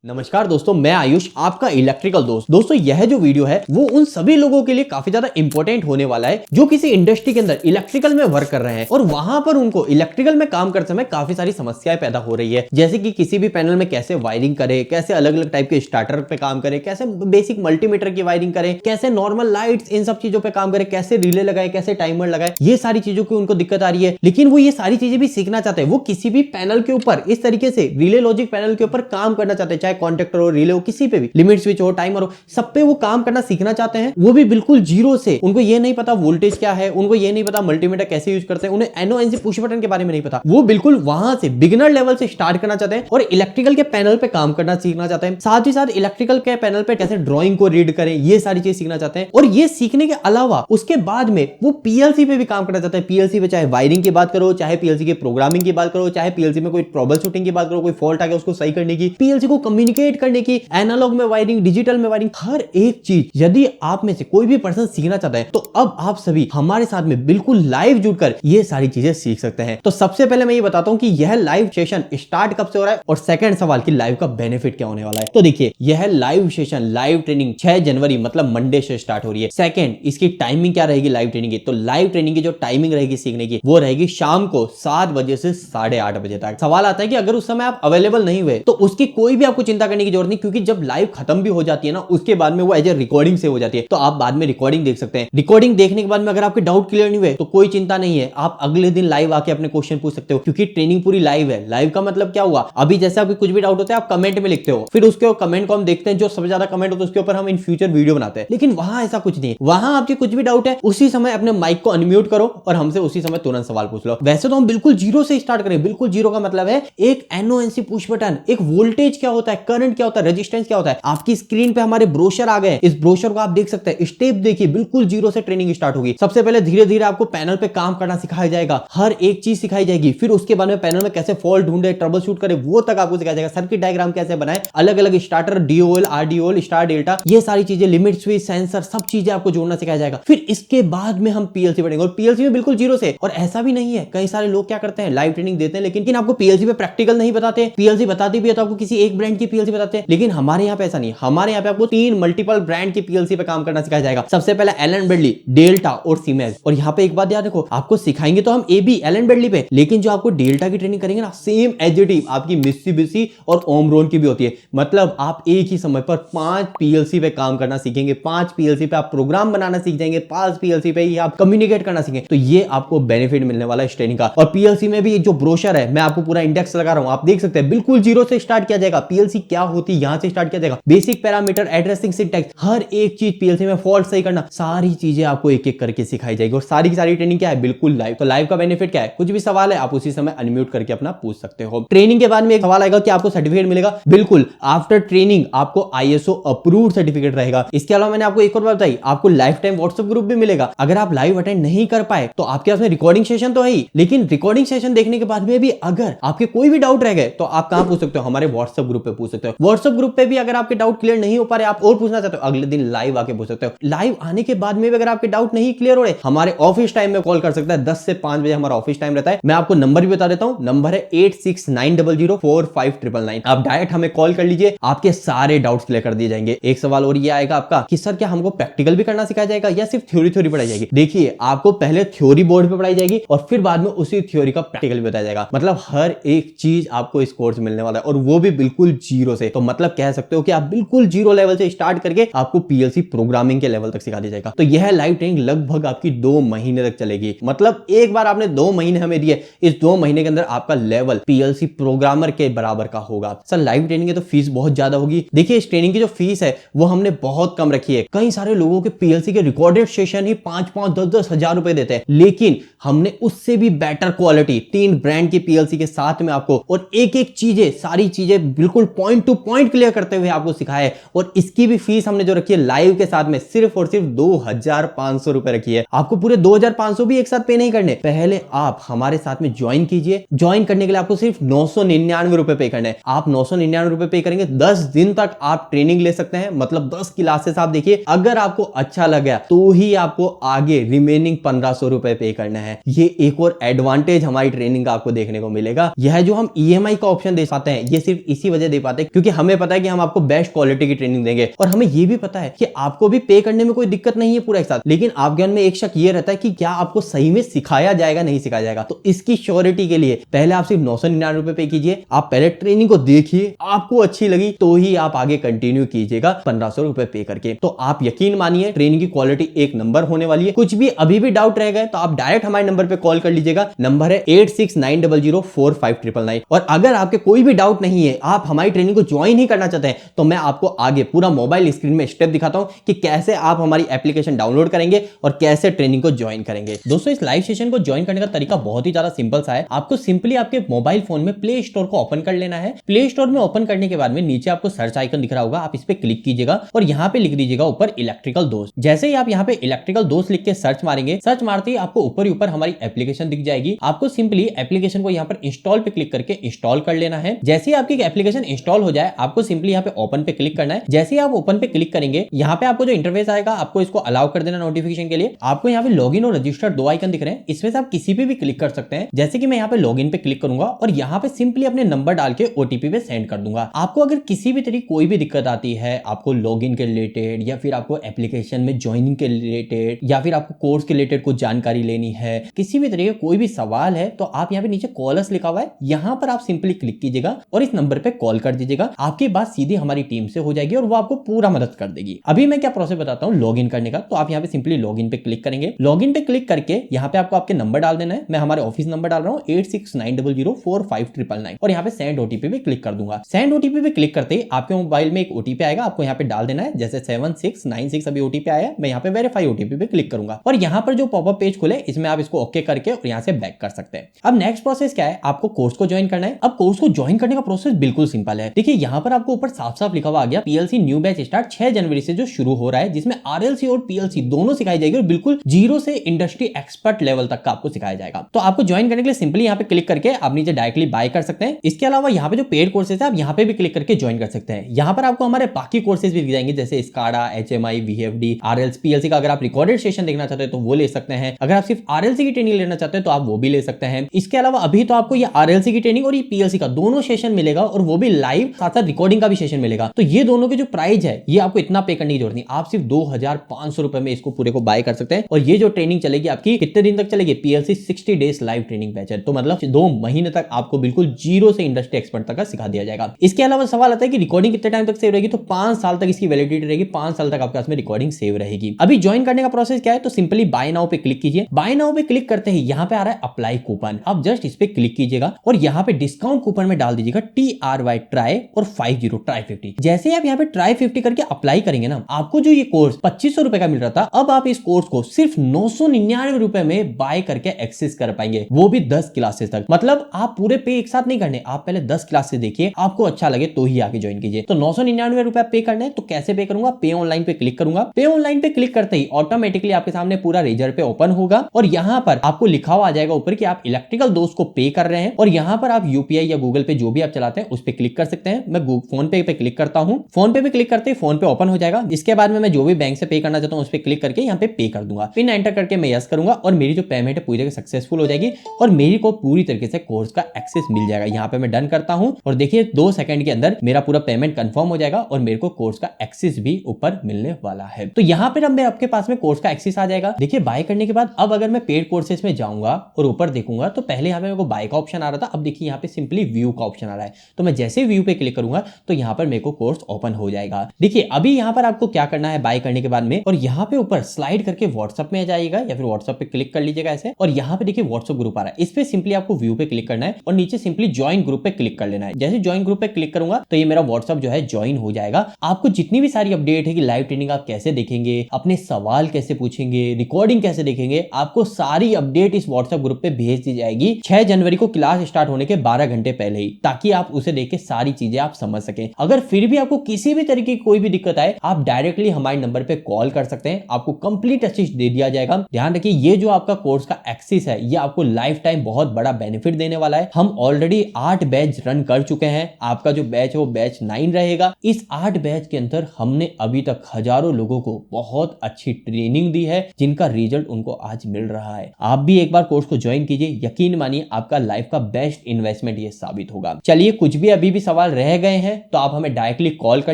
नमस्कार दोस्तों, मैं आयुष, आपका इलेक्ट्रिकल दोस्त। दोस्तों, यह जो वीडियो है वो उन सभी लोगों के लिए काफी ज्यादा इंपॉर्टेंट होने वाला है जो किसी इंडस्ट्री के अंदर इलेक्ट्रिकल में वर्क कर रहे हैं और वहां पर उनको इलेक्ट्रिकल में काम करते समय काफी सारी समस्याएं पैदा हो रही है। जैसे कि किसी भी पैनल में कैसे वायरिंग करे, कैसे अलग अलग टाइप के स्टार्टर पे काम करे, कैसे बेसिक मल्टीमीटर की वायरिंग करे, कैसे नॉर्मल लाइट्स, इन सब चीजों पे काम करे, कैसे रिले लगाए, कैसे टाइमर लगाए, ये सारी चीजों की उनको दिक्कत आ रही है। लेकिन वो ये सारी चीजें भी सीखना चाहते हैं। वो किसी भी पैनल के ऊपर इस तरीके से रिले लॉजिक पैनल के ऊपर काम करना चाहते हैं, चाहे कॉन्टेक्टर हो, रिले हो, किसी पे भी, लिमिट स्विच हो, टाइमर हो, सब पे वो काम करना सीखना चाहते हैं। वो भी बिल्कुल जीरो से। उनको ये नहीं पता वोल्टेज क्या है, उनको ये नहीं पता मल्टीमीटर कैसे यूज करते हैं, उन्हें एनओएनसी पुश बटन के बारे में नहीं पता। वो बिल्कुल वहां से बिगिनर लेवल से स्टार्ट करना चाहते हैं और इलेक्ट्रिकल के पैनल पे काम करना सीखना चाहते हैं। साथ ही साथ इलेक्ट्रिकल के पैनल पे कैसे ड्राइंग को रीड करें, ये सारी चीज सीखना चाहते हैं। और ये सीखने के अलावा उसके बाद में वो पीएलसी पे भी काम करना चाहते हैं। पीएलसी पे चाहे वायरिंग की बात करो, चाहे पीएलसी के प्रोग्रामिंग की बात करो, चाहे पीएलसी में कोई ट्रबल शूटिंग की बात करो, कोई फॉल्ट आ गया उसको सही करने की, पीएलसी को कम्युनिकेट करने की, एनालॉग में वायरिंग, डिजिटल में वायरिंग, हर एक चीज यदि आप में से कोई भी पर्सन सीखना चाहता है तो अब आप सभी हमारे साथ में बिल्कुल लाइव जुड़कर ये सारी चीजें सीख सकते हैं। तो सबसे पहले मैं ये बताता हूं कि यह लाइव सेशन स्टार्ट कब से हो रहा है और सेकंड सवाल कि लाइव का बेनिफिट क्या होने वाला है। तो देखिए, यह लाइव सेशन, लाइव ट्रेनिंग 6 जनवरी मतलब मंडे से स्टार्ट हो रही है। सेकंड, इसकी टाइमिंग क्या रहेगी लाइव ट्रेनिंग की? तो लाइव ट्रेनिंग की जो टाइमिंग रहेगी सीखने की, वो रहेगी शाम को 7 बजे से 8:30 बजे तक। सवाल आता है कि अगर उस समय आप अवेलेबल नहीं हुए तो उसकी कोई भी आपको चिंता करने की जरूरत नहीं, क्योंकि जब लाइव खत्म भी हो जाती है ना, उसके बाद में वो एज ए रिकॉर्डिंग से हो जाती है, तो आप बाद में रिकॉर्डिंग देख सकते हैं। रिकॉर्डिंग देखने के बाद में अगर आपके डाउट क्लियर नहीं हुए तो कोई चिंता नहीं है, आप अगले दिन लाइव आके अपने क्वेश्चन पूछ सकते हो, क्योंकि ट्रेनिंग पूरी लाइव है। लाइव का मतलब क्या हुआ? अभी जैसे आपको कुछ भी डाउट होता है आप कमेंट में लिखते हो, फिर उसके कमेंट को हम देखते हैं, जो सबसे ज्यादा कमेंट होता है उसके ऊपर हम इन फ्यूचर वीडियो बनाते हैं। लेकिन वहां ऐसा कुछ नहीं है। वहां आपके कुछ भी डाउट है उसी समय अपने माइक को अनम्यूट करो और हमसे उसी समय तुरंत सवाल पूछ लो। वैसे तो हम बिल्कुल जीरो से स्टार्ट करें। बिल्कुल जीरो का मतलब है एक एनओएनसी पुश बटन, एक वोल्टेज क्या होता है, करंट क्या होता है, रेजिस्टेंस क्या होता है। आपकी स्क्रीन पे हमारे ब्रोशर आ गए, इस ब्रोशर को आप देख सकते हैं। स्टेप देखिए, बिल्कुल जीरो से ट्रेनिंग स्टार्ट होगी। सबसे पहले धीरे धीरे आपको पैनल पे काम करना सिखाया जाएगा, हर एक चीज सिखाई जाएगी। फिर उसके बाद में पैनल में कैसे फॉल्ट ढूंढे, ट्रबल शूट करे, वो तक आपको सिखाया जाएगा। सर्किट डायग्राम कैसे बनाए, अलग अलग स्टार्टर, डीओएल, आरडीओएल, स्टार डेल्टा, ये सारी चीजें, लिमिट स्विच, सेंसर, सब चीजें आपको जोड़ना सिखाया जाएगा। फिर इसके बाद में हम पीएलसी पढ़ेंगे और पीएलसी में बिल्कुल जीरो से। और ऐसा भी नहीं है, कई सारे लोग क्या करते हैं, लाइव ट्रेनिंग देते हैं लेकिन आपको पीएलसी पे प्रैक्टिकल नहीं बताते। पीएलसी बताते भी है तो आपको किसी एक ब्रांड की पीएलसी बताते हैं। लेकिन हमारे यहाँ पे ऐसा नहीं। हमारे यहाँ पे आपको 3 मल्टीपल ब्रांड की पीएलसी पे काम करना सिखाया जाएगा। सबसे पहले एलन ब्रेडली, डेल्टा और सीमेंस। और यहाँ पे एक बात याद रखो, आपको सिखाएंगे तो हम एबी, एलन ब्रेडली पे, लेकिन जो आपको डेल्टा की ट्रेनिंग करेंगे ना, सेम एज इट इज आपकी मित्सुबिशी और ओमरोन की भी होती है। मतलब आप एक ही समय पर 5 पीएलसी पे काम करना सीखेंगे। 5 पीएलसी पे आप प्रोग्राम बनाना सीख जाएंगे, 5 पीएलसी पे ही आप कम्युनिकेट करना सीखेंगे। तो ये आपको बेनिफिट मिलने वाला है इस ट्रेनिंग का। और पीएलसी में भी जो ब्रोशर है, मैं आपको पूरा इंडेक्स लगा रहा हूं, आप देख सकते हैं। बिल्कुल जीरो से स्टार्ट किया जाएगा। पीएलसी क्या होती है यहां से स्टार्ट किया जाएगा। बेसिक पैरामीटर, एड्रेसिंग, सिंटैक्स, हर एक चीज पीएलसी में, फॉल्ट सही करना, सारी चीजें आपको एक एक करके सिखाई जाएगी। और सारी की सारी ट्रेनिंग क्या है, बिल्कुल लाइव। तो लाइव का बेनिफिट क्या है? कुछ भी सवाल है आप उसी समय अनम्यूट करके अपना पूछ सकते हो। ट्रेनिंग के बाद में एक सवाल आएगा कि आपको सर्टिफिकेट मिलेगा। बिल्कुल, आफ्टर ट्रेनिंग आपको आईएसओ अप्रूव्ड सर्टिफिकेट रहेगा। इसके अलावा मैंने आपको एक और बात बताई, आपको लाइफ टाइम व्हाट्सएप ग्रुप भी मिलेगा। अगर आप लाइव अटेंड नहीं कर पाए तो आपके पास में रिकॉर्डिंग सेशन तो है ही, लेकिन रिकॉर्डिंग सेशन देखने के बाद में भी अगर आपके कोई भी डाउट रह गए तो आप कहां पूछ सकते हो? हमारे व्हाट्सएप ग्रुप पे पूछ सकते हो। व्हाट्सएप ग्रुप पे भी अगर आपके डाउट क्लियर नहीं हो पा रहे, आप और पूछना चाहते हो, अगले दिन लाइव आके पूछ सकते हो। लाइव आने के बाद में भी अगर आपके डाउट नहीं क्लियर हो रहे, हमारे ऑफिस टाइम में कॉल कर सकता है। 10 से 5 बजे हमारा ऑफिस टाइम रहता है। मैं आपको नंबर भी बता देता हूं, नंबर है 8690045999। आप डायरेक्ट हमें कॉल कर लीजिए, आपके सारे डाउट्स क्लियर कर दिए जाएंगे। एक सवाल और ये आएगा आपका कि सर क्या हमको प्रैक्टिकल भी करना सिखाया जाएगा या सिर्फ थ्योरी थ्योरी पढ़ाई जाएगी? देखिए, आपको पहले थ्योरी बोर्ड पे पढ़ाई जाएगी और फिर बाद में उसी थ्योरी का प्रैक्टिकल भी बताया जाएगा। मतलब हर एक चीज आपको इस कोर्स में मिलने वाला है और वो भी बिल्कुल जीरो से। तो मतलब कह सकते हो कि आप बिल्कुल जीरो लेवल से स्टार्ट करके आपको पीएलसी प्रोग्रामिंग के लेवल तक सिखा दिया जाएगा। तो यह लाइव ट्रेनिंग लगभग आपकी 2 महीने तक चलेगी। मतलब एक बार आपने 2 महीने हमें दिए, इस 2 महीने के अंदर आपका लेवल पीएलसी प्रोग्रामर के बराबर का होगा। सर लाइव ट्रेनिंग की तो फीस बहुत ज्यादा होगी। देखिए, इस ट्रेनिंग की जो फीस है वो हमने बहुत कम रखी है। कई सारे लोगों के पीएलसी के रिकॉर्डेड सेशन ही 5-5, 10-10 हजार रुपए देते हैं, लेकिन हमने उससे भी बेटर क्वालिटी 3 ब्रांड की पीएलसी के साथ में आपको और एक एक चीजें, सारी चीजें बिल्कुल पॉइंट टू पॉइंट क्लियर करते हुए आपको सिखाया है। और इसकी भी फीस हमने जो रखी है लाइव के साथ में सिर्फ और सिर्फ 2500 रुपए रखी है। आपको पूरे 2500 भी एक साथ पे नहीं करने, पहले आप हमारे साथ में ज्वाइन कीजिए। ज्वाइन करने के लिए आपको सिर्फ 999 रुपए पे करना है। आप 999 रुपए पे करेंगे, 10 दिन तक आप ट्रेनिंग ले सकते हैं। मतलब 10 क्लासेस आप देखिए, अगर आपको अच्छा लगा तो ही आपको आगे रिमेनिंग 1500 रुपए पे करना है। ये एक और एडवांटेज हमारी ट्रेनिंग का आपको देखने को मिलेगा। यह जो हम ईएमआई का ऑप्शन दे पाते हैं, ये सिर्फ इसी वजह दे पाते पाते, क्योंकि हमें पता है कि हम आपको बेस्ट क्वालिटी की ट्रेनिंग देंगे और हमें ये भी पता है कि आपको भी पे करने में कोई दिक्कत नहीं है पूरा एक साथ। लेकिन आपके मन में एक शक ये रहता है कि क्या आपको सही में सिखाया जाएगा नहीं सिखाया जाएगा। तो इसकी श्योरिटी के लिए पहले आप सिर्फ 999 रुपए पे कीजिए। आप पहले ट्रेनिंग को देखिए, आपको अच्छी लगी तो ही आप आगे कंटिन्यू कीजिएगा 1500 रुपए पे करके। तो आप यकीन मानिए ट्रेनिंग की क्वालिटी एक नंबर होने वाली है। कुछ भी अभी भी डाउट रह गए तो आप डायरेक्ट हमारे नंबर पे कॉल कर लीजिएगा। नंबर है 8690045999। और अगर आपके कोई भी डाउट नहीं है, आप हमारी ट्रेनिंग को ज्वाइन ही करना चाहते हैं, तो मैं आपको आगे पूरा मोबाइल स्क्रीन में स्टेप दिखाता हूं कि कैसे आप हमारी एप्लीकेशन डाउनलोड करेंगे और कैसे ट्रेनिंग को ज्वाइन करेंगे। दोस्तों, इस लाइव सेशन को ज्वाइन करने का तरीका बहुत ही ज्यादा सिंपल सा है। आपको सिंपली आपके मोबाइल फोन में प्ले स्टोर को ओपन कर लेना है। प्ले स्टोर में ओपन करने के बाद में नीचे आपको सर्च आइकन दिख रहा होगा, आप इस पे क्लिक कीजिएगा और यहाँ पे लिख दीजिएगा ऊपर इलेक्ट्रिकल दोस्त। जैसे ही आप यहाँ पे इलेक्ट्रिकल दोस्त लिख के सर्च मारेंगे, सर्च मारते ही आपको ऊपर ही ऊपर हमारी एप्लीकेशन दिख जाएगी। आपको सिंपली एप्लीकेशन को यहाँ पर इंस्टॉल पे क्लिक करके इंस्टॉल कर लेना है। जैसे ही आपकी एप्लीकेशन इंस्टॉल हो जाए, आपको सिंपली यहाँ पे ओपन पे क्लिक करना है। जैसे ही आप ओपन पे क्लिक करेंगे, यहाँ पे आपको जो इंटरफेस आएगा, आपको इसको अलाउ कर देना नोटिफिकेशन के लिए। आपको यहाँ पे लॉगिन और रजिस्टर दो आइकन दिख रहे हैं, इसमें से आप किसी पे भी क्लिक कर सकते हैं। जैसे कि मैं यहाँ पे लॉगिन पे क्लिक करूंगा और यहाँ पे सिंपली अपने नंबर डाल के ओटीपी पे सेंड कर दूंगा। आपको अगर किसी भी तरीके कोई भी दिक्कत आती है, आपको लॉगिन के रिलेटेड या फिर आपको एप्लीकेशन में ज्वाइनिंग के रिलेटेड या फिर आपको कोर्स के रिलेटेड कुछ जानकारी लेनी है, किसी भी तरीके कोई भी सवाल है, तो आप यहाँ पे नीचे कॉलर्स लिखा हुआ है, यहाँ पर आप सिंपली क्लिक कीजिएगा और इस नंबर पे कॉल कर दीजिएगा। आपकी बात सीधी हमारी टीम से हो जाएगी और वो आपको पूरा मदद कर देगी। अभी मैं क्या प्रोसेस बताता हूँ लॉगिन करने का। तो आप यहाँ पे सिंपली लॉगिन पे क्लिक करेंगे। लॉगिन पे क्लिक करके यहाँ पे आपको आपके नंबर डाल देना है। मैं हमारे ऑफिस नंबर डाल रहा हूँ 8690045999 और यहाँ पे सेंड ओटीपी पे क्लिक कर दूंगा। सेंड ओटीपी पे क्लिक करते ही आपके मोबाइल में एक ओटीपी आएगा, आपको यहाँ पे डाल देना है। जैसे 7696 अभी ओटीपी आया है, मैं यहाँ पे वेरीफाई ओटीपी पे क्लिक करूंगा और यहाँ पर जो पॉपअप पेज खुले, इसमें आप इसको ओके करके और यहाँ से बैक कर सकते हैं। अब नेक्स्ट प्रोसेस क्या है, आपको कोर्स को ज्वाइन करना है। अब कोर्स को ज्वाइन करने का प्रोसेस बिल्कुल सिंपल है। देखिए यहाँ पर आपको ऊपर साफ साफ लिखा हुआ आ गया, पीएलसी न्यू बैच स्टार्ट 6 जनवरी से जो शुरू हो रहा है, जिसमें आरएलसी और पीएलसी दोनों सिखाई जाएगी और बिल्कुल जीरो से इंडस्ट्री एक्सपर्ट लेवल तक का आपको सिखाया जाएगा। तो आपको ज्वाइन करने के लिए सिंपली यहाँ पे क्लिक करके आप नीचे डायरेक्टली बाय कर सकते हैं। इसके अलावा यहाँ पे जो पेड कोर्सेज है, आप यहाँ पे भी क्लिक करके ज्वाइन कर सकते हैं। यहाँ पर आपको हमारे बाकी कोर्सेज भी दिख जाएंगे, जैसे SCADA, HMI, VFD, RLC, PLC का अगर आप रिकॉर्डेड सेशन देखना चाहते हैं तो वो ले सकते हैं। अगर आप सिर्फ आरएलसी की ट्रेनिंग लेना चाहते हैं तो आप वो भी ले सकते हैं। इसके अलावा अभी तो आपको ये आरएलसी की ट्रेनिंग और ये पीएलसी का दोनों सेशन मिलेगा और वो भी लाइव, साथ साथ रिकॉर्डिंग का भी सेशन मिलेगा। तो ये दोनों के जो प्राइस है, ये आपको इतना पे करने की जरूरत नहीं, आप सिर्फ 2500 रुपए में इसको पूरे को बाय कर सकते हैं। और ये जो ट्रेनिंग चलेगी आपकी कितने दिन तक चलेगी, PLC 60 days live training batch है। तो मतलब 2 महीने तक आपको बिल्कुल जीरो से इंडस्ट्री एक्सपर्ट तक का सिखा दिया जाएगा। इसके अलावा सवाल आता है कि रिकॉर्डिंग कितने टाइम तक सेव रहेगी, तो 5 साल तक इसकी वैलिडिटी रहेगी। 5 साल तक आपके पास में रिकॉर्डिंग सेव रहेगी। अभी ज्वाइन करने का प्रोसेस क्या है, तो सिंपली बाय नाउ पे क्लिक कीजिए। बाय नाउ पे क्लिक करते ही यहाँ पे आ रहा है अप्लाई कूपन, आप जस्ट इस पे क्लिक कीजिएगा और यहाँ पे डिस्काउंट कूपन में डाल दीजिएगा TRY ट्राई और 50 ट्राई 50। जैसे ही आप यहाँ पे ट्राई 50 करके अप्लाई करेंगे ना, आपको जो ये कोर्स 2500 रुपए का मिल रहा था, अब आप इस कोर्स को सिर्फ 999 रुपए में बाय करके एक्सेस कर पाएंगे, वो भी 10 क्लासेस तक। मतलब आप पूरे पे एक साथ नहीं करने, आप पहले 10 क्लासेस देखिए, आपको अच्छा लगे तो ही आगे ज्वाइन कीजिए। तो 999 रुपए पे करने, तो कैसे पे करूंगा, पे ऑनलाइन पे क्लिक करूंगा। पे ऑनलाइन पे क्लिक करते ही ऑटोमेटिकली आपके सामने पूरा रिजल्ट पे ओपन होगा और यहाँ पर आपको लिखा हुआ आ जाएगा ऊपर कि आप इलेक्ट्रिकल दोस्त को पे कर रहे हैं और यहाँ पर आप यूपीआई या गूगल पे जो भी आप चलाते हैं उस पे क्लिक कर सकते हैं। मैं फोन पे क्लिक करता हूँ। फोन पे क्लिक करते ही फोन पे ओपन हो जाएगा। इसके बाद में मैं जो भी बैंक से पे करना चाहता हूँ उस पे क्लिक करके यहाँ पे पे कर दूंगा। पिन एंटर करके मैं यस करूंगा और मेरी जो पेमेंट है पूरी तरह सक्सेसफुल हो जाएगी और मेरी को पूरी तरीके से कोर्स का एक्सेस मिल जाएगा। यहाँ पे मैं डन करता हूँ और देखिए 2 सेकंड के अंदर मेरा पूरा पेमेंट कंफर्म हो जाएगा और मेरे को कोर्स का एक्सेस भी ऊपर मिलने वाला है। तो यहाँ पर अब मैं आपके पास में कोर्स का एक्सेस आ जाएगा। देखिए बाय करने के बाद अब अगर मैं पेड कोर्सेज में जाऊंगा और ऊपर देखूंगा तो पहले यहाँ पे मेरे को बाय का ऑप्शन आ रहा था, अब देखिए यहाँ पे सिंपली व्यू का ऑप्शन आ रहा है। तो मैं जैसे व्यू पे क्लिक करूंगा तो यहाँ पर मेरे को कोर्स ओपन हो जाएगा। देखिए अभी यहाँ पर आपको क्या करना है बाय करने के बाद में, और यहाँ पे ऊपर स्लाइड करके व्हाट्सएप में आ जाएगा या फिर व्हाट्सएप पे क्लिक कर लीजिएगा ऐसे, और यहाँ पे देखिए व्हाट्सएप ग्रुप आ रहा है, इस पे सिंपली आपको व्यू पे क्लिक करना है और नीचे सिंपली ज्वाइन ग्रुप पे क्लिक कर लेना है। जैसे ज्वाइन ग्रुप पे क्लिक करूंगा तो ये मेरा व्हाट्सएप जो है ज्वाइन हो जाएगा। आपको जितनी भी सारी अपडेट है कि लाइव ट्रेनिंग आप कैसे देखेंगे, अपने सवाल कैसे पूछेंगे, रिकॉर्डिंग कैसे देखेंगे, आपको सारी अपडेट इस व्हाट्सएप ग्रुप पे भेज दी जाएगी 6 जनवरी को क्लास स्टार्ट होने के 12 घंटे पहले ही, ताकि आप उसे देख के सारी चीजें आप समझ सकें। अगर फिर भी आपको किसी भी तरीके की कोई भी दिक्कत आए, आप डायरेक्टली हमारे नंबर पे कॉल कर सकते हैं, आपको कंप्लीट असिस्ट दे दिया जाएगा। ध्यान रखिए ये जो आपका कोर्स का एक्सेस है ये आपको लाइफ टाइम बहुत बड़ा बेनिफिट देने वाला है। हम ऑलरेडी 8 बैच रन कर चुके हैं, आपका जो बैच है वो बैच 9 रहेगा। इस 8 बैच के अंदर हमने अभी तक हजारों लोगों को बहुत अच्छी ट्रेनिंग दी है, जिनका रिजल्ट उनको आज मिल रहा है। आप भी एक बार कोर्स को ज्वाइन कीजिए, यकीन मानिए आपका लाइफ का बेस्ट इन्वेस्टमेंट ये साबित होगा। चलिए कुछ भी अभी भी सवाल सवाल रह गए हैं तो आप हमें डायरेक्टली कॉल कर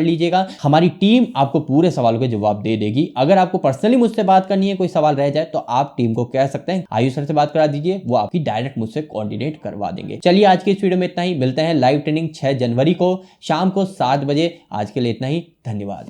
लीजिएगा, हमारी टीम आपको पूरे सवालों के जवाब दे देगी। अगर आपको पर्सनली मुझसे बात करनी है, कोई सवाल रह जाए, तो आप टीम को कह सकते हैं आयुष सर से बात करा दीजिए, वो आपकी डायरेक्ट मुझसे कोऑर्डिनेट करवा देंगे। चलिए आज की इस वीडियो में इतना ही, मिलते हैं लाइव ट्रेनिंग 6 जनवरी को शाम को 7 बजे। आज के लिए इतना ही, धन्यवाद।